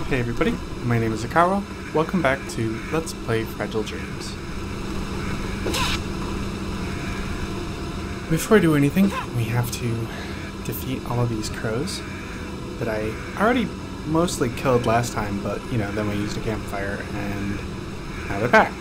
Hey everybody, my name is Akawa. Welcome back to Let's Play Fragile Dreams. Before we do anything, we have to defeat all of these crows that I already mostly killed last time, but you know, then we used a campfire and now they're back.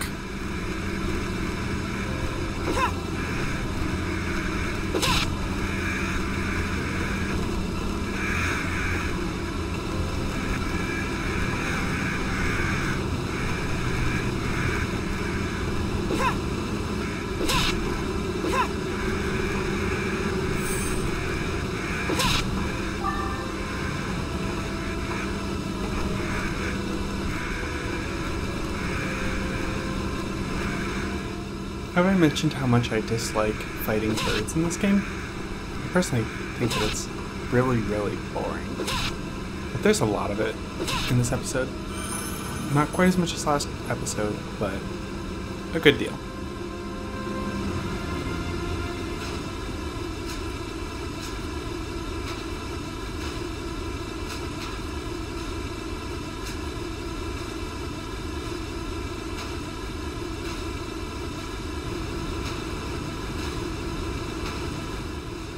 Have I mentioned how much I dislike fighting birds in this game? I personally think that it's really, really boring. But there's a lot of it in this episode. Not quite as much as last episode, but a good deal.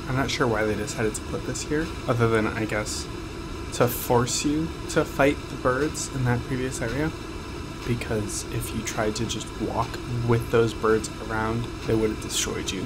I'm not sure why they decided to put this here, other than, I guess, to force you to fight the birds in that previous area. Because if you tried to just walk with those birds around, they would have destroyed you.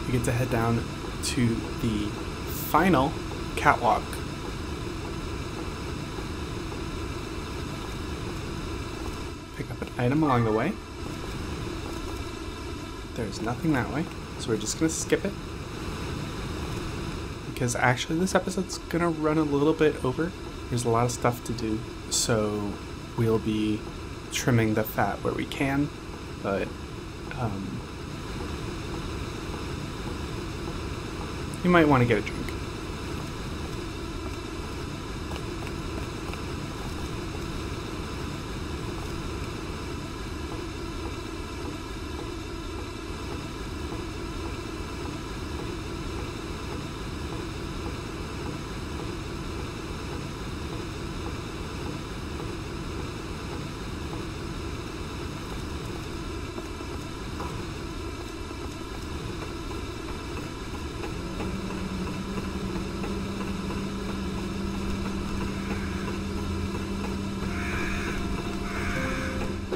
We get to head down to the final catwalk. Pick up an item along the way. There's nothing that way, so we're just gonna skip it. Because actually this episode's gonna run a little bit over. There's a lot of stuff to do, so we'll be trimming the fat where we can, but you might want to get a drink.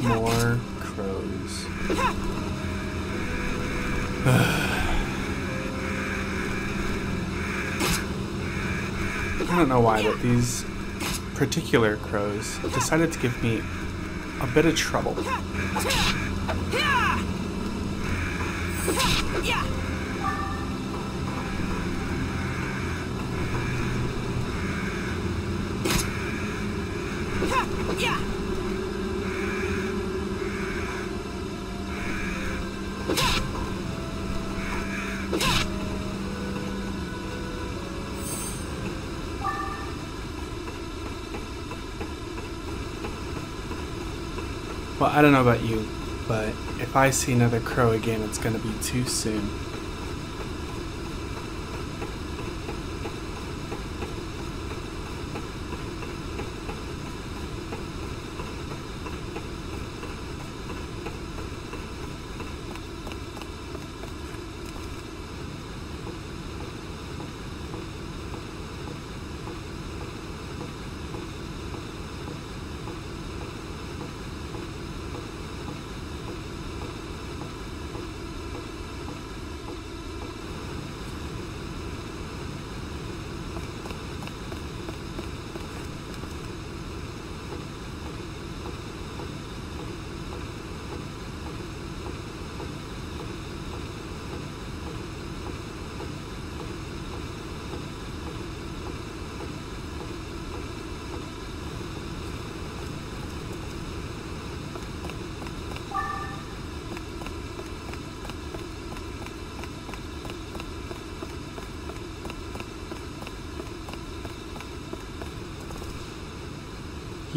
More crows. I don't know why, but these particular crows decided to give me a bit of trouble. Well, I don't know about you, but if I see another crow again, it's gonna be too soon.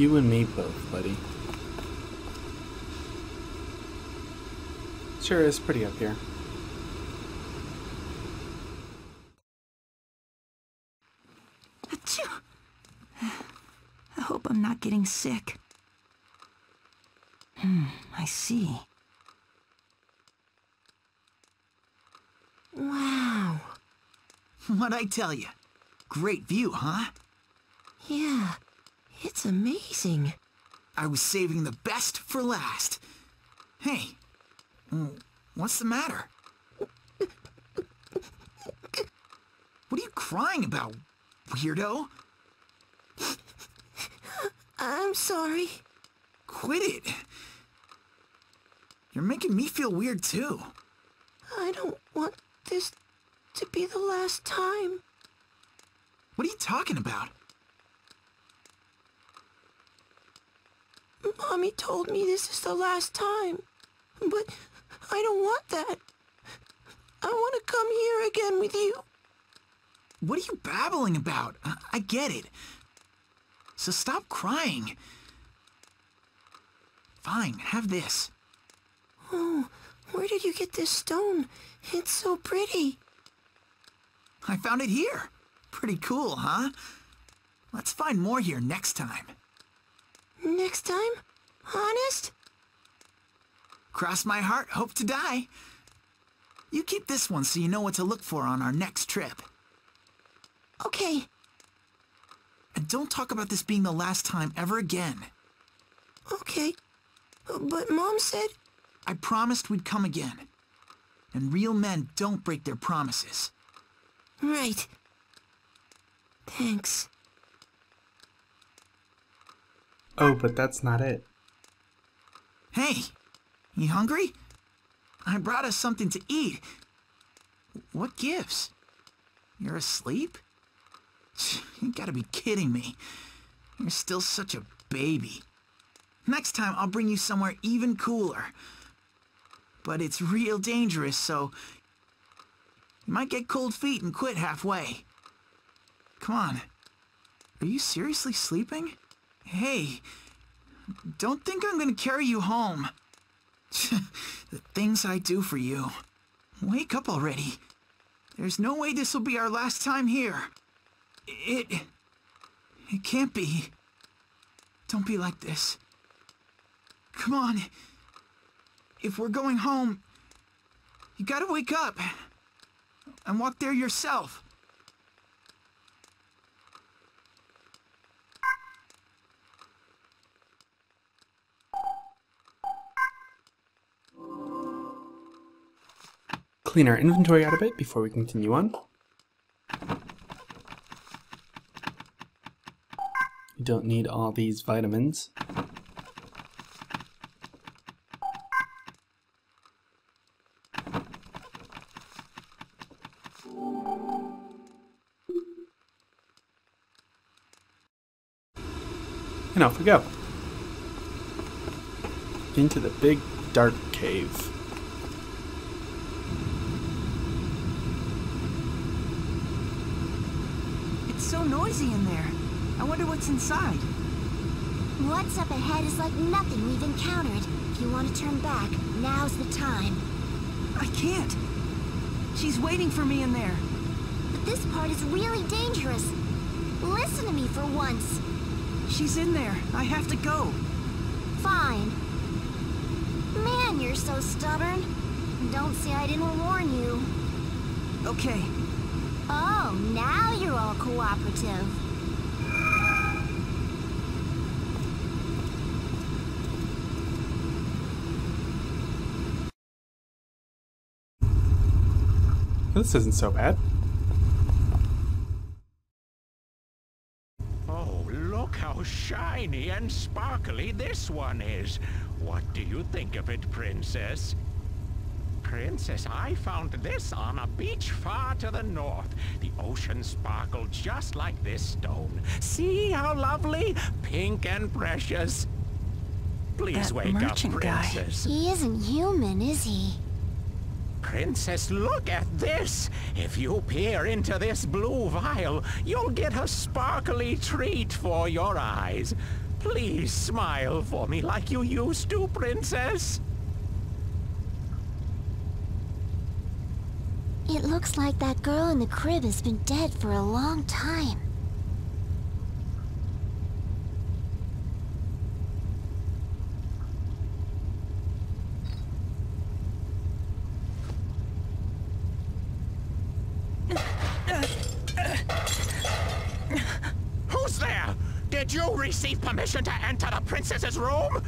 You and me both, buddy. Sure is pretty up here. Achoo! I hope I'm not getting sick. I see. Wow. What'd I tell you? Great view, huh? Yeah, it's amazing. I was saving the best for last. Hey, what's the matter? What are you crying about, weirdo? I'm sorry. Quit it. You're making me feel weird too. I don't want this to be the last time. What are you talking about? Mommy told me this is the last time, but I don't want that. I want to come here again with you. What are you babbling about? I get it. So stop crying. Fine, have this. Oh, where did you get this stone? It's so pretty. I found it here. Pretty cool, huh? Let's find more here next time. Next time? Honest? Cross my heart, hope to die. You keep this one so you know what to look for on our next trip. Okay. And don't talk about this being the last time ever again. Okay. But Mom said... I promised we'd come again. And real men don't break their promises. Right. Thanks. Oh, but that's not it. Hey, you hungry? I brought us something to eat. What gives? You're asleep? You gotta be kidding me. You're still such a baby. Next time I'll bring you somewhere even cooler. But it's real dangerous, so you might get cold feet and quit halfway. Come on. Are you seriously sleeping? Hey, don't think I'm gonna carry you home. The things I do for you. Wake up already. There's no way this will be our last time here. It can't be. Don't be like this. Come on. If we're going home, you gotta wake up and walk there yourself. Clean our inventory out a bit before we continue on. You don't need all these vitamins. And off we go. Into the big dark cave. It's so noisy in there. I wonder what's inside. What's up ahead is like nothing we've encountered. If you want to turn back, now's the time. I can't. She's waiting for me in there. But this part is really dangerous. Listen to me for once. She's in there. I have to go. Fine. Man, you're so stubborn. Don't say I didn't warn you. Okay. Oh, now you're all cooperative. This isn't so bad. Oh, look how shiny and sparkly this one is. What do you think of it, Princess? Princess, I found this on a beach far to the north. The ocean sparkled just like this stone. See how lovely? Pink and precious. Please That wake up, merchant guy. Princess. He isn't human, is he? Princess, look at this! If you peer into this blue vial, you'll get a sparkly treat for your eyes. Please smile for me like you used to, Princess. It looks like that girl in the crib has been dead for a long time. Who's there? Did you receive permission to enter the princess's room?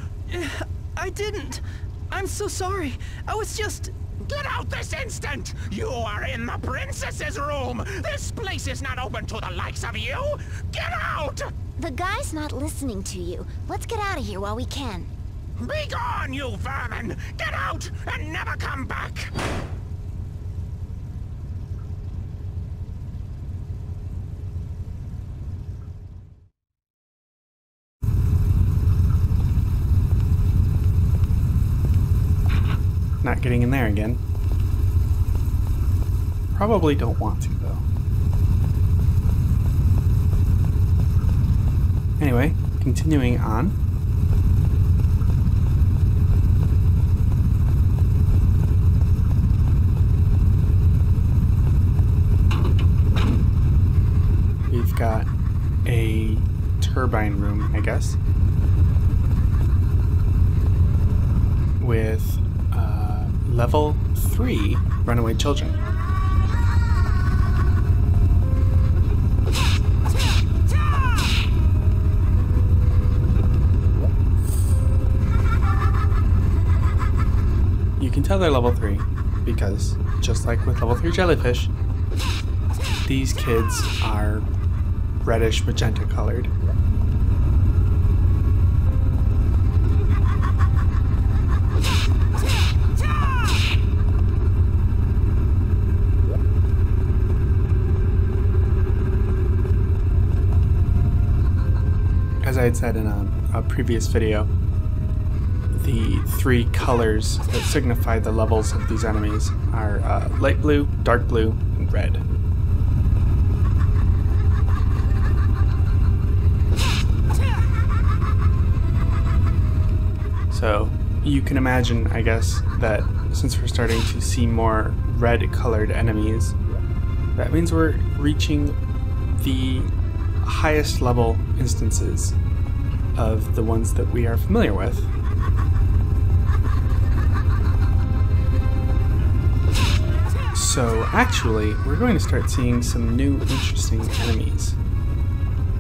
I didn't. I'm so sorry. I was just... Get out this instant! You are in the princess's room! This place is not open to the likes of you! Get out! The guy's not listening to you. Let's get out of here while we can. Be gone, you vermin! Get out and never come back! Not getting in there again. Probably don't want to, though. Anyway, continuing on. We've got a turbine room, I guess, with level 3 runaway children. You can tell they're level 3 because, just like with level 3 jellyfish, these kids are reddish magenta colored. As I had said in a previous video, the 3 colors that signify the levels of these enemies are light blue, dark blue, and red. So you can imagine, I guess, that since we're starting to see more red colored enemies, that means we're reaching the highest level instances of the ones that we are familiar with. So actually, we're going to start seeing some new interesting enemies,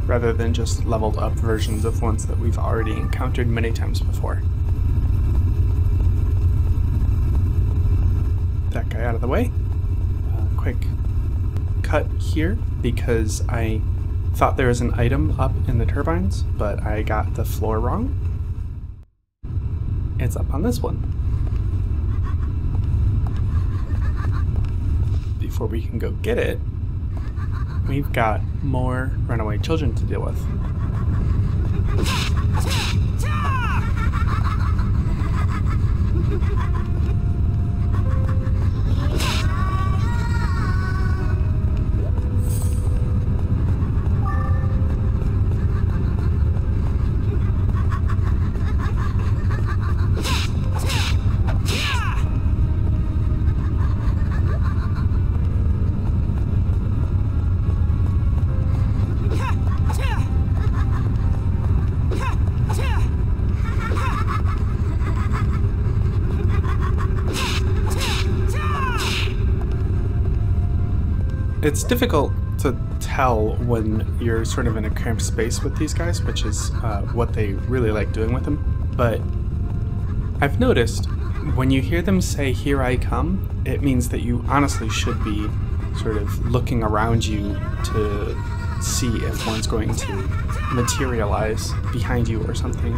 rather than just leveled up versions of ones that we've already encountered many times before. That guy out of the way. Quick cut here, because I thought there was an item up in the turbines, but I got the floor wrong. It's up on this one. Before we can go get it, we've got more runaway children to deal with. It's difficult to tell when you're sort of in a cramped space with these guys, which is what they really like doing with them. But I've noticed when you hear them say, "Here I come," it means that you honestly should be sort of looking around you to see if one's going to materialize behind you or something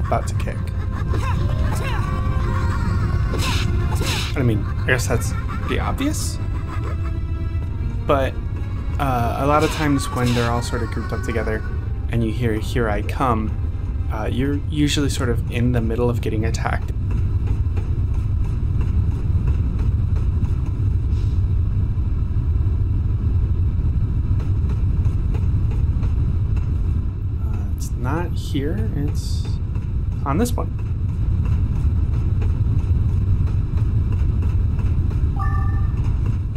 about to kick. I mean, I guess that's pretty obvious. But a lot of times when they're all sort of grouped up together and you hear "Here I come," you're usually sort of in the middle of getting attacked. It's not here, it's on this one.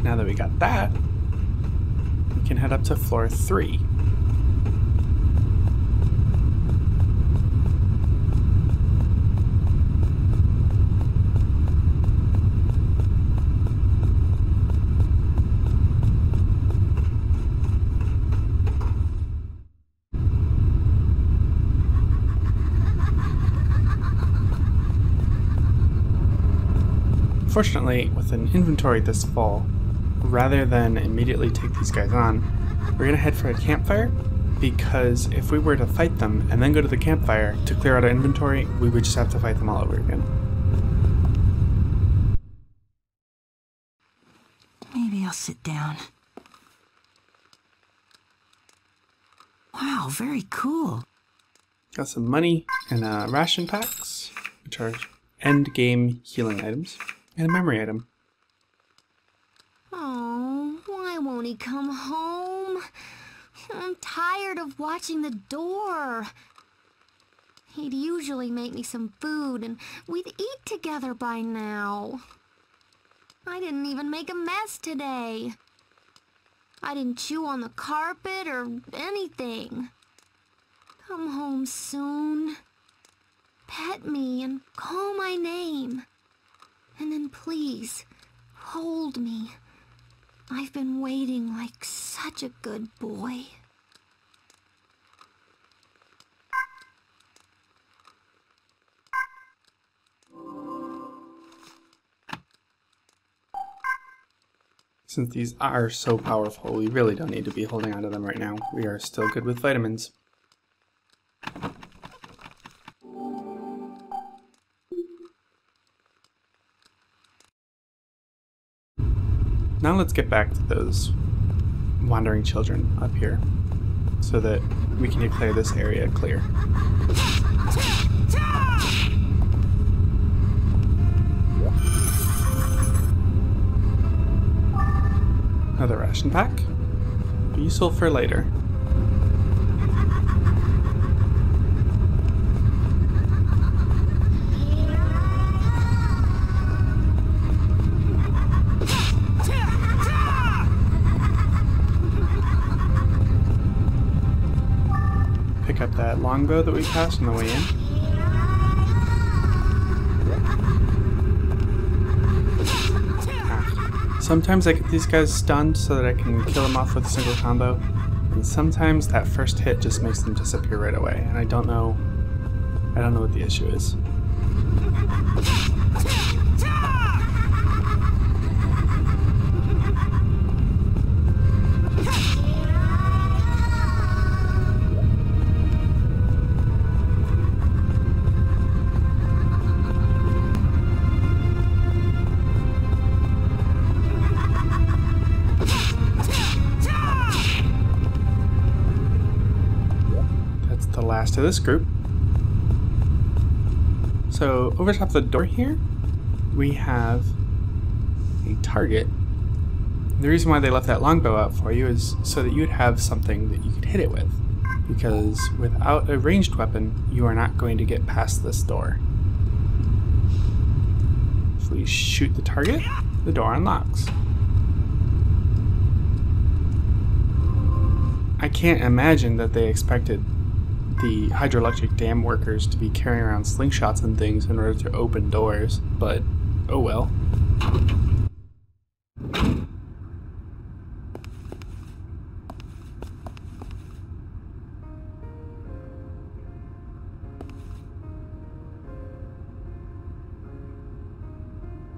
Now that we got that, we can head up to floor 3. Fortunately, with an inventory this full, rather than immediately take these guys on, we're going to head for a campfire, because if we were to fight them and then go to the campfire to clear out our inventory, we would just have to fight them all over again. Maybe I'll sit down. Wow, very cool. Got some money and ration packs, which are end game healing items, and a memory item. Oh, why won't he come home? I'm tired of watching the door. He'd usually make me some food and we'd eat together by now. I didn't even make a mess today. I didn't chew on the carpet or anything. Come home soon. Pet me and call my name. And then please, hold me. I've been waiting like such a good boy. Since these are so powerful, we really don't need to be holding onto them right now. We are still good with vitamins. Now let's get back to those wandering children up here, so that we can declare this area clear. Another ration pack. Useful for later. Pick up that longbow that we passed on the way in. Sometimes I get these guys stunned so that I can kill them off with a single combo, and sometimes that first hit just makes them disappear right away, and I don't know what the issue is. Last of this group. So over top the door here, we have a target. The reason why they left that longbow out for you is so that you would have something that you could hit it with, because without a ranged weapon, you are not going to get past this door. If we shoot the target, the door unlocks. I can't imagine that they expected the hydroelectric dam workers to be carrying around slingshots and things in order to open doors, but oh well.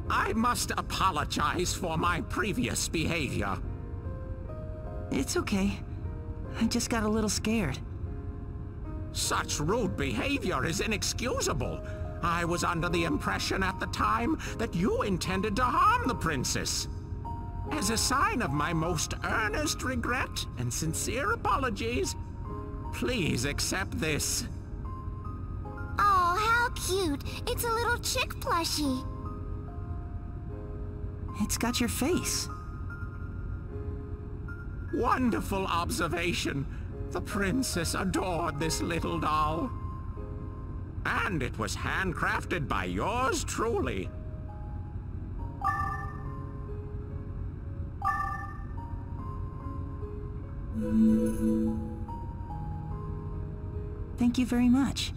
I must apologize for my previous behavior. It's okay. I just got a little scared. Such rude behavior is inexcusable. I was under the impression at the time that you intended to harm the princess. As a sign of my most earnest regret and sincere apologies, please accept this. Oh, how cute. It's a little chick plushie. It's got your face. Wonderful observation. The princess adored this little doll. And it was handcrafted by yours truly. Thank you very much.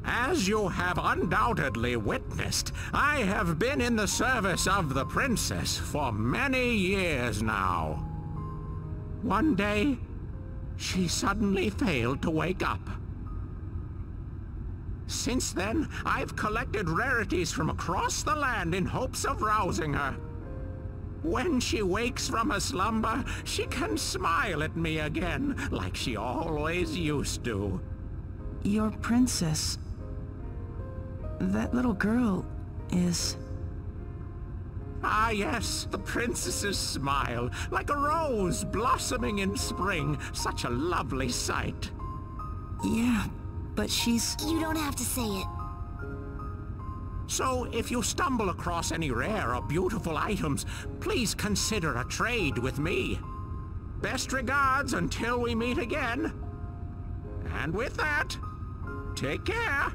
As you have undoubtedly witnessed, I have been in the service of the princess for many years now. One day, she suddenly failed to wake up. Since then, I've collected rarities from across the land in hopes of rousing her. When she wakes from her slumber, she can smile at me again, like she always used to. Your princess... That little girl is... Ah, yes, the princess's smile, like a rose blossoming in spring. Such a lovely sight. Yeah, but she's... You don't have to say it. So, if you stumble across any rare or beautiful items, please consider a trade with me. Best regards until we meet again. And with that, take care.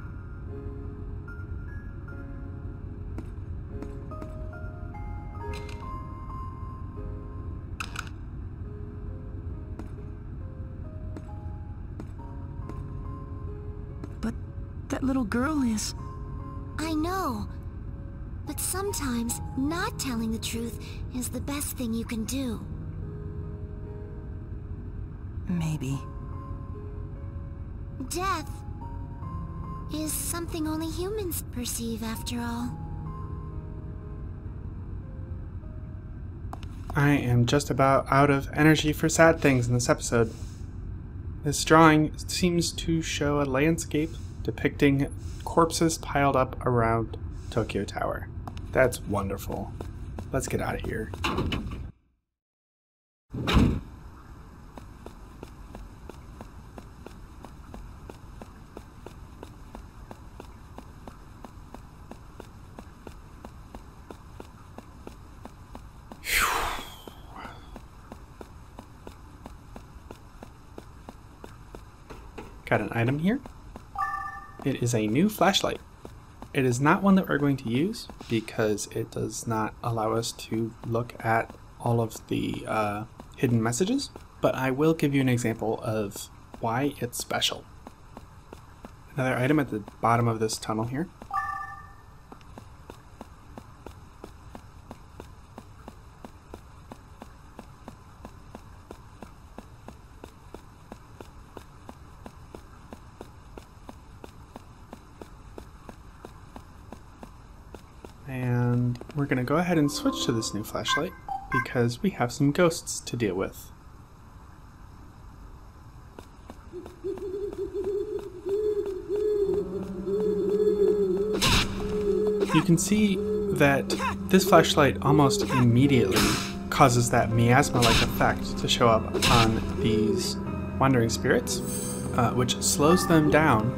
But that little girl is... I know. But sometimes, not telling the truth is the best thing you can do. Maybe. Death is something only humans perceive, after all. I am just about out of energy for sad things in this episode. This drawing seems to show a landscape depicting corpses piled up around Tokyo Tower. That's wonderful. Let's get out of here. Got an item here. It is a new flashlight. It is not one that we're going to use because it does not allow us to look at all of the hidden messages, but I will give you an example of why it's special. Another item at the bottom of this tunnel here. And we're going to go ahead and switch to this new flashlight because we have some ghosts to deal with. You can see that this flashlight almost immediately causes that miasma-like effect to show up on these wandering spirits, which slows them down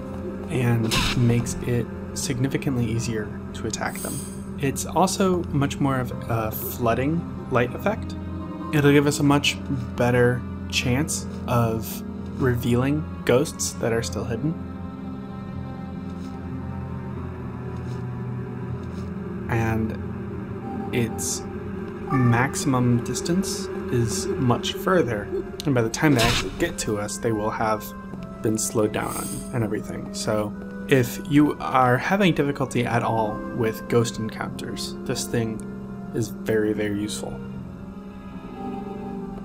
and makes it significantly easier to attack them. It's also much more of a flooding light effect. It'll give us a much better chance of revealing ghosts that are still hidden. And its maximum distance is much further, and by the time they actually get to us, they will have been slowed down and everything. So if you are having difficulty at all with ghost encounters, this thing is very, very useful.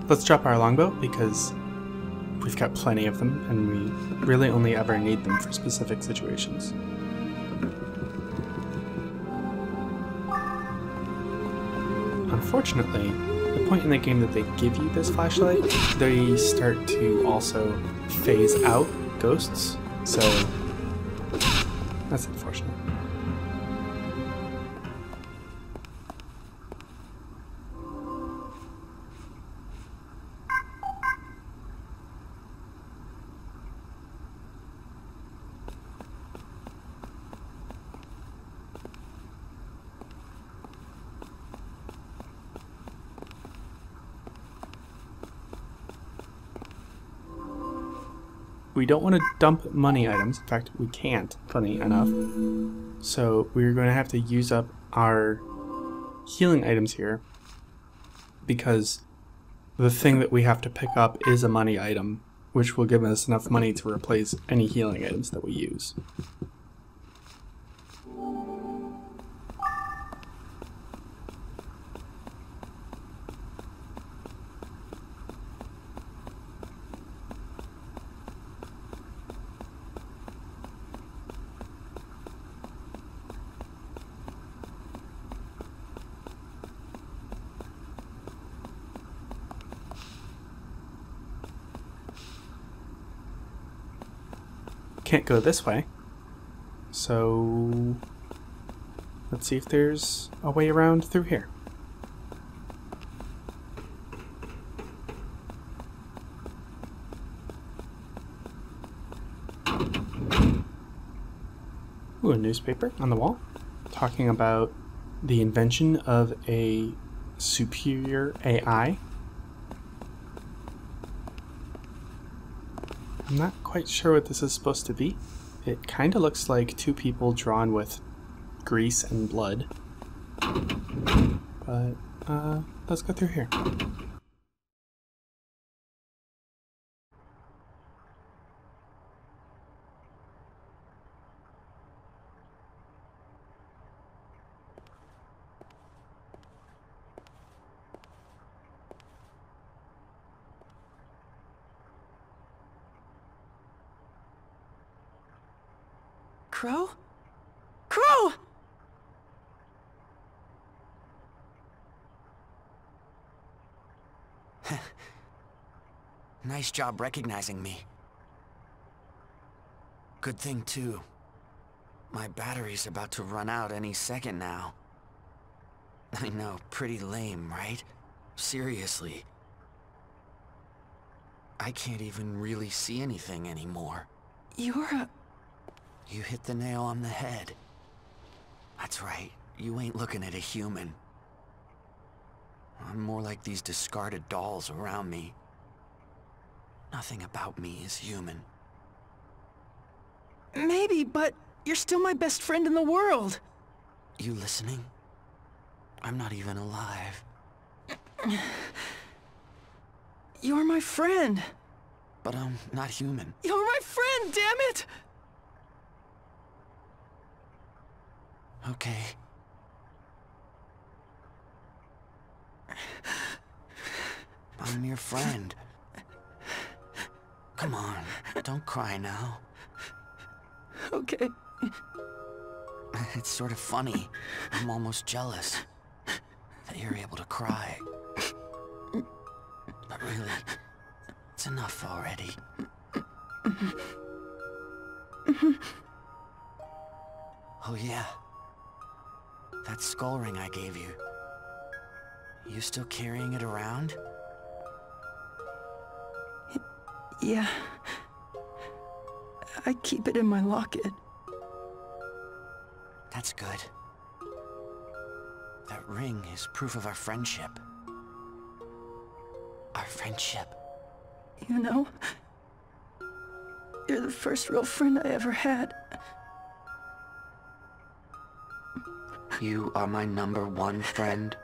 Let's drop our longbow because we've got plenty of them and we really only ever need them for specific situations. Unfortunately, the point in the game that they give you this flashlight, they start to also phase out ghosts, so that's unfortunate. we don't want to dump money items. In fact, we can't, funny enough. So we're going to have to use up our healing items here, because the thing that we have to pick up is a money item, which will give us enough money to replace any healing items that we use. Can't go this way, so let's see if there's a way around through here. Ooh, a newspaper on the wall talking about the invention of a superior AI. I'm not quite sure what this is supposed to be. It kind of looks like two people drawn with grease and blood. But, let's go through here. Crow? Crow! Nice job recognizing me. Good thing, too. My battery's about to run out any second now. I know, pretty lame, right? Seriously. I can't even really see anything anymore. You're a... You hit the nail on the head. That's right, you ain't looking at a human. I'm more like these discarded dolls around me. Nothing about me is human. Maybe, but you're still my best friend in the world. You listening? I'm not even alive. You're my friend. But I'm not human. You're my friend, damn it! Okay. I'm your friend. Come on, don't cry now. Okay. It's sort of funny. I'm almost jealous that you're able to cry. But really, it's enough already. Oh yeah. That skull ring I gave you. You still carrying it around? Yeah. I keep it in my locket. That's good. That ring is proof of our friendship. Our friendship. You know, you're the first real friend I ever had. You are my #1 friend.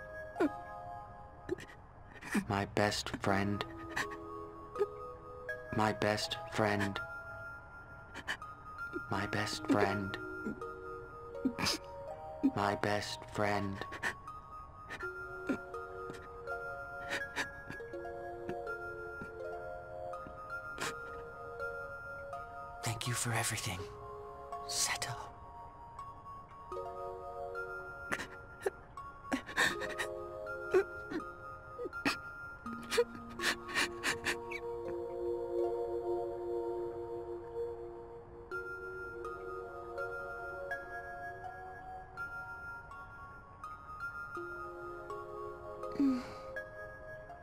My best friend. My best friend. My best friend. My best friend. Thank you for everything, Seto.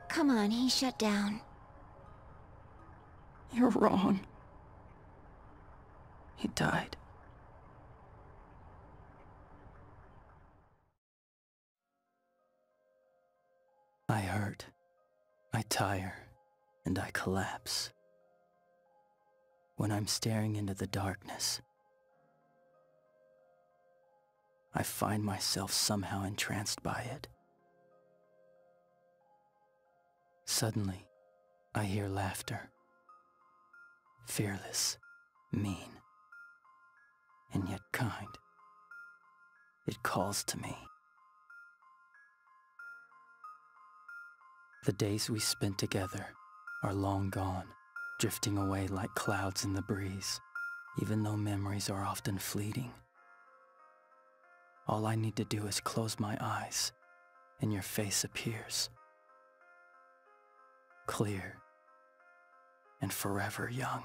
Come on, he shut down. You're wrong. He died. I hurt, I tire, and I collapse. when I'm staring into the darkness, I find myself somehow entranced by it. Suddenly, I hear laughter. Fearless, mean, and yet kind. It calls to me. The days we spent together are long gone, drifting away like clouds in the breeze, even though memories are often fleeting. All I need to do is close my eyes, and your face appears. Clear and forever young.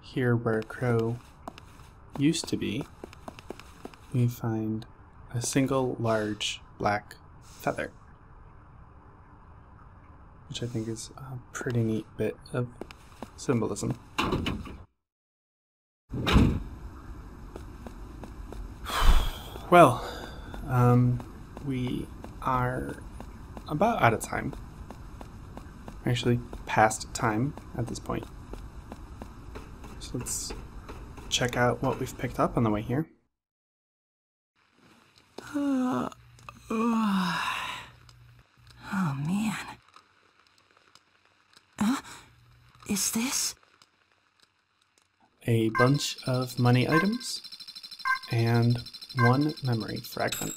Here where a crow used to be, we find a single large black feather, which I think is a pretty neat bit of symbolism. Well, we are about out of time. Actually, past time at this point. So let's check out what we've picked up on the way here. Oh, man. Is this? A bunch of money items and one memory fragment.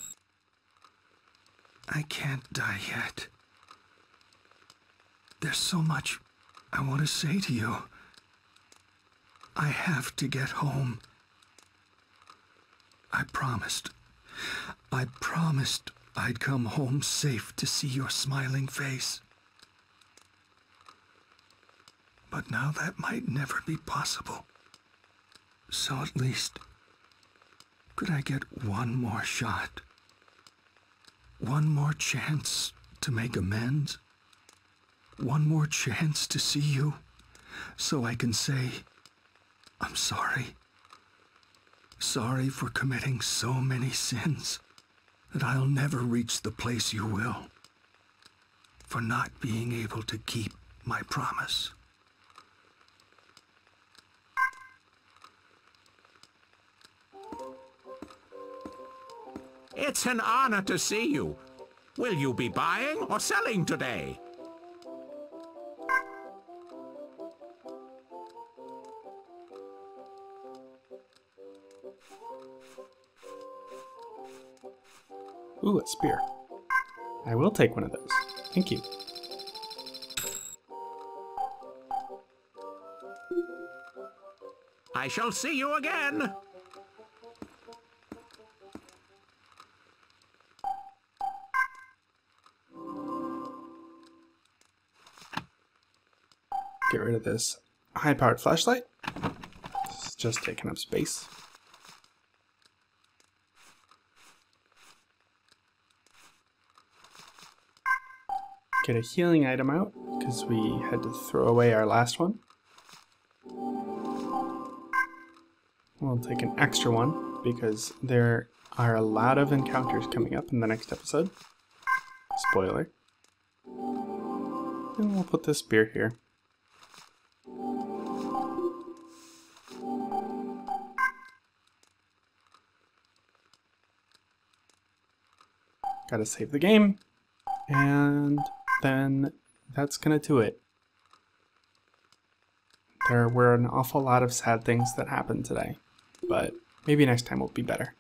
I can't die yet. There's so much I want to say to you. I have to get home. I promised I'd come home safe to see your smiling face. But now that might never be possible. So at least, could I get one more shot? One more chance to make amends? One more chance to see you, so I can say, I'm sorry. Sorry for committing so many sins that I'll never reach the place you will. For not being able to keep my promise. It's an honor to see you. Will you be buying or selling today? Ooh, a spear. I will take one of those. Thank you. I shall see you again. Get rid of this high-powered flashlight. This is just taking up space. Get a healing item out, because we had to throw away our last one. We'll take an extra one, because there are a lot of encounters coming up in the next episode. Spoiler. And we'll put this spear here. Gotta save the game. And then that's gonna do it. There were an awful lot of sad things that happened today, but maybe next time will be better.